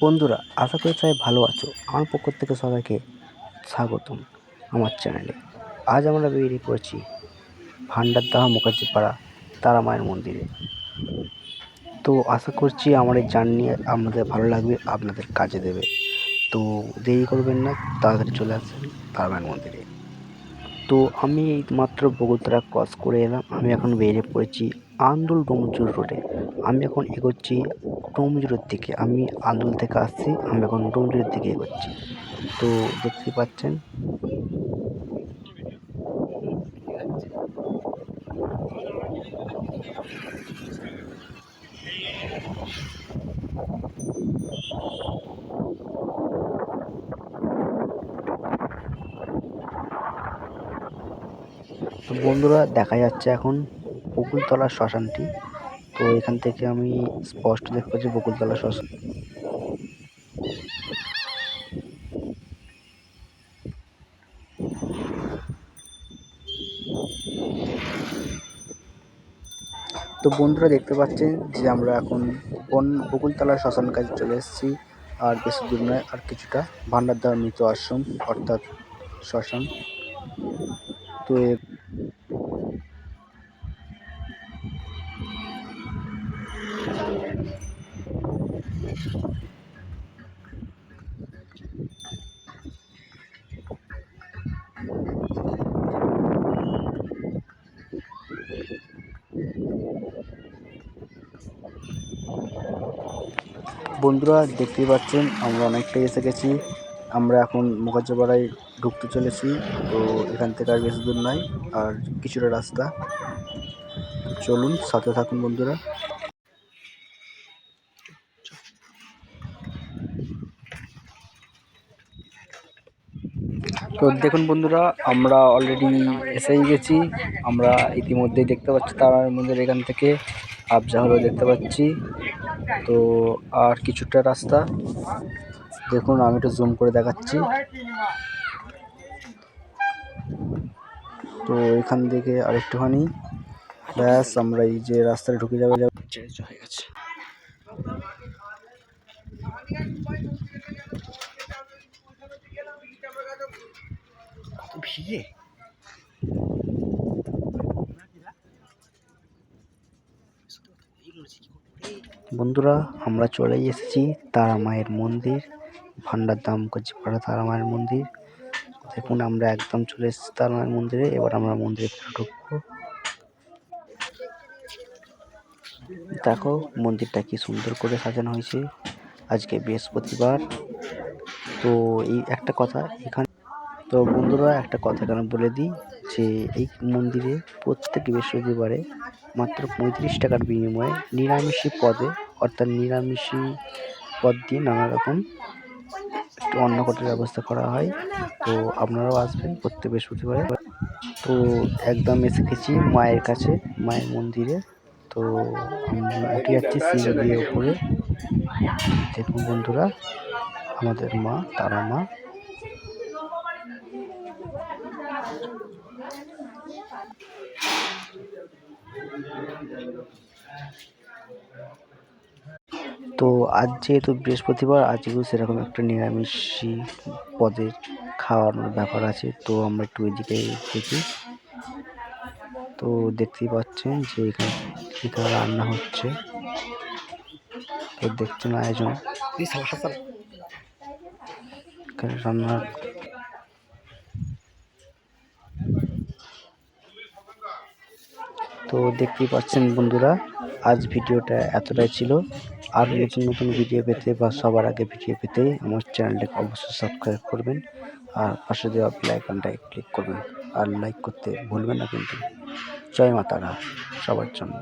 বন্ধুরা, আশা করি সবাই ভালো আছো। আমার পক্ষ থেকে সবাইকে স্বাগতম আমার চ্যানেলে। আজ আমরা বেরিয়ে পড়েছি ভান্ডারদাহ মুখার্জিপাড়া তারা মায়ের মন্দিরে। তো আশা করছি আমার এই জার্নি আপনাদের ভালো লাগবে, আপনাদের কাজে দেবে। তো দেরি করবেন না, তাড়াতাড়ি চলে আসবেন তারা মায়ের মন্দিরে। তো আমি এই মাত্র বগুড়তলা ক্রস করে এলাম। আমি এখন বেরিয়ে পড়েছি আন্দুল ডোমজুর রোডে। আমি এখন এগোচ্ছি ডোমজুরের দিকে। আমি আন্দুল থেকে আসছি, আমি এখন ডোমজুরের দিকে এগোচ্ছি। তো দেখতেই পাচ্ছেন। তো বন্ধুরা, দেখা যাচ্ছে এখন বকুলতলা শ্মশানটি। তো এখান থেকে আমি স্পষ্ট দেখতে পাচ্ছি বকুলতলা শ্মশান। তো বন্ধুরা, দেখতে পাচ্ছেন যে আমরা এখন বকুলতলা শ্মশান কাছে চলে এসেছি। আর বেশি দূর নয়, আর কিছুটা ভান্ডারদাহ মৃত আশ্রম অর্থাৎ শ্মশান। তো বন্ধুরা, দেখতেই পাচ্ছেন আমরা অনেকটাই এসে গেছি। আমরা এখন মুখার্জিপাড়ায় ঢুকতে চলেছি। তো এখান থেকে আর বেশি দূর নয়, আর কিছুটা রাস্তা। চলুন, সাথে থাকুন বন্ধুরা। তো দেখুন বন্ধুরা, আমরা অলরেডি এসেই গেছি। আমরা ইতিমধ্যেই দেখতে পাচ্ছি তারার মন্দির এখান থেকে আবজা হলো দেখতে পাচ্ছি। তো আর কিছুটা রাস্তা, দেখুন আমি একটু জুম করে দেখাচ্ছি। তো এখান থেকে আরেকটুখানি ব্যাস, আমরা এই যে রাস্তায় ঢুকে যাবে হয়ে গেছে। ভিড়ে বন্ধুরা, আমরা চলেই এসেছি তারা মায়ের মন্দির, ভান্ডারদাহ মুখার্জিপাড়া তারা মায়ের মন্দির। দেখুন আমরা একদম চলে এসেছি তারা মায়ের মন্দিরে। এবার আমরা মন্দিরে ঢুকবো। দেখো মন্দিরটা কি সুন্দর করে সাজানো হয়েছে। আজকে বৃহস্পতিবার। তো এই একটা কথা এখানে, তো বন্ধুরা একটা কথা এখানে বলে দিই যে এই মন্দিরে প্রত্যেক বৃহস্পতিবারে মাত্র 35 টাকার বিনিময়ে নিরামিষি পদে, অর্থাৎ নিরামিষি পদ দিয়ে নানা রকম একটু অন্নকূটের ব্যবস্থা করা হয়। তো আপনারাও আসবেন প্রত্যেক বৃহস্পতিবারে। তো একদম এসে গেছি মায়ের কাছে, মায়ের মন্দিরে। তো উঠে যাচ্ছি সিঁড়ি দিয়ে উপরে। দেখুন বন্ধুরা, আমাদের মা তারা মা। তো আজ যেহেতু বৃহস্পতিবার, আজকেও সেরকম একটা নিরামিষি পদের খাওয়ানোর ব্যাপার আছে। তো আমরা একটু এদিকে দেখি। তো দেখতেই পাচ্ছেন যে এখানে রান্না হচ্ছে। তো দেখছেন আয়োজন এখানে রান্নার। তো দেখতেই পাচ্ছেন বন্ধুরা, আজ ভিডিওটা এতটাই ছিল। আর নতুন নতুন ভিডিও পেতে বা সবার আগে ভিডিও পেতে আমার চ্যানেলটাকে অবশ্যই সাবস্ক্রাইব করবেন, আর পাশে দেওয়া বেল আইকনটায় ক্লিক করবেন, আর লাইক করতে ভুলবেন না কিন্তু। জয় মা তারা সবার জন্য।